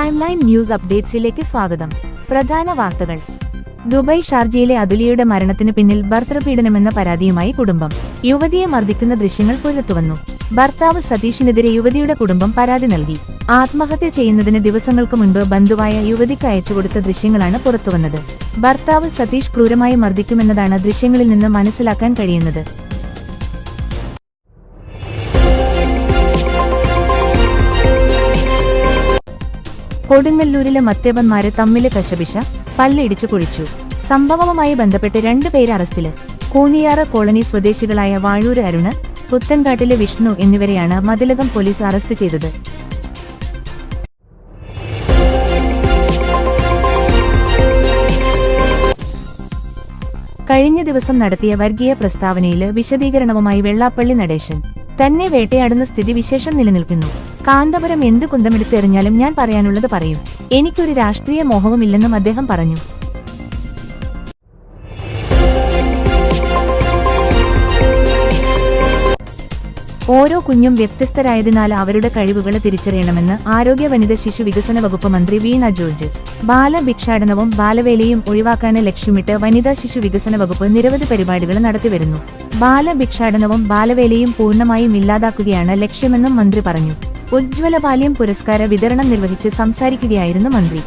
Timeline news അപ്ഡേറ്റ്സിലേക്ക് സ്വാഗതം. പ്രധാന വാർത്തകൾ. ദുബായ് ഷാർജയിലെ അതുലിയയുടെ മരണത്തിന് പിന്നിൽ ഭർതൃപീഡനമെന്ന പരാതിയുമായി കുടുംബം. യുവതിയെ മർദ്ദിക്കുന്ന ദൃശ്യങ്ങൾ പുറത്തുവന്നു. ഭർത്താവ് സതീഷിനെതിരെ യുവതിയുടെ കുടുംബം പരാതി നൽകി. ആത്മഹത്യ ചെയ്യുന്നതിന് ദിവസങ്ങൾക്ക് മുൻപ് ബന്ധുവായ യുവതിക്ക് അയച്ചുകൊടുത്ത ദൃശ്യങ്ങളാണ് പുറത്തുവന്നത്. ഭർത്താവ് സതീഷ് ക്രൂരമായി മർദ്ദിക്കുമെന്നതാണ് ദൃശ്യങ്ങളിൽ നിന്ന് മനസ്സിലാക്കാൻ കഴിയുന്നത്. കൊടുങ്ങല്ലൂരിലെ മദ്യപന്മാര് തമ്മില് കശപിശ, പല്ലിടിച്ചു കുഴിച്ചു. സംഭവവുമായി ബന്ധപ്പെട്ട് 2 പേര് അറസ്റ്റില്. കൂനിയാറ് കോളനി സ്വദേശികളായ വാഴൂര് അരുണ്, പുത്തൻകാട്ടിലെ വിഷ്ണു എന്നിവരെയാണ് മതിലകം പോലീസ് അറസ്റ്റ് ചെയ്തത്. കഴിഞ്ഞ ദിവസം നടത്തിയ വർഗീയ പ്രസ്താവനയില് വിശദീകരണവുമായി വെള്ളാപ്പള്ളി നടേശൻ. തന്നെ വേട്ടയാടുന്ന സ്ഥിതിവിശേഷം നിലനിൽക്കുന്നു. കാന്തപുരം എന്ത് കുന്തമെടുത്തെറിഞ്ഞാലും ഞാൻ പറയാനുള്ളത് പറയും. എനിക്കൊരു രാഷ്ട്രീയ മോഹവുമില്ലെന്നും അദ്ദേഹം പറഞ്ഞു. ഓരോ കുഞ്ഞും വ്യത്യസ്തരായതിനാൽ അവരുടെ കഴിവുകൾ തിരിച്ചറിയണമെന്ന് ആരോഗ്യ വനിത ശിശു വികസന വകുപ്പ് മന്ത്രി വീണ ജോർജ്. ബാലഭിക്ഷാടനവും ബാലവേലയും ഒഴിവാക്കാൻ ലക്ഷ്യമിട്ട് വനിതാ ശിശു വികസന വകുപ്പ് നിരവധി പരിപാടികൾ നടത്തിവരുന്നു. ബാലഭിക്ഷാടനവും ബാലവേലയും പൂർണ്ണമായും ഇല്ലാതാക്കുകയാണ് ലക്ഷ്യമെന്നും മന്ത്രി പറഞ്ഞു. ഉജ്ജ്വല ബാല്യം പുരസ്കാര വിതരണം നിർവഹിച്ച് സംസാരിക്കുകയായിരുന്നു മന്ത്രി.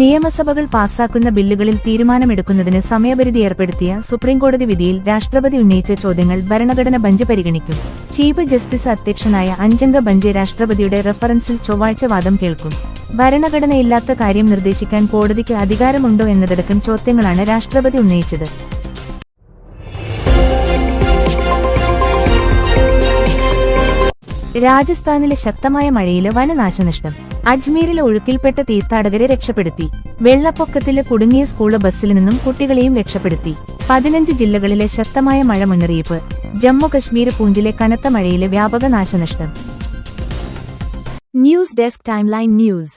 നിയമസഭകൾ പാസാക്കുന്ന ബില്ലുകളിൽ തീരുമാനമെടുക്കുന്നതിന് സമയപരിധി ഏർപ്പെടുത്തിയ സുപ്രീംകോടതി വിധിയിൽ രാഷ്ട്രപതി ഉന്നയിച്ച ചോദ്യങ്ങൾ ഭരണഘടന ബെഞ്ച് പരിഗണിക്കും. ചീഫ് ജസ്റ്റിസ് അധ്യക്ഷനായ 5-അംഗ ബെഞ്ച് രാഷ്ട്രപതിയുടെ റഫറൻസിൽ ചൊവ്വാഴ്ച വാദം കേൾക്കും. ഭരണഘടനയില്ലാത്ത കാര്യം നിർദ്ദേശിക്കാൻ കോടതിക്ക് അധികാരമുണ്ടോ എന്നതടക്കം ചോദ്യങ്ങളാണ് രാഷ്ട്രപതി ഉന്നയിച്ചത്. രാജസ്ഥാനിലെ ശക്തമായ മഴയില് വനനാശനഷ്ടം. അജ്മീരിലെ ഒഴുക്കിൽപ്പെട്ട തീർത്ഥാടകരെ രക്ഷപ്പെടുത്തി. വെള്ളപ്പൊക്കത്തില് കുടുങ്ങിയ സ്കൂള് ബസ്സിൽ നിന്നും കുട്ടികളെയും രക്ഷപ്പെടുത്തി. 15 ജില്ലകളിലെ ശക്തമായ മഴ മുന്നറിയിപ്പ്. ജമ്മു കശ്മീർ പൂഞ്ചിലെ കനത്ത മഴയിലെ വ്യാപക നാശനഷ്ടം. News desk timeline news.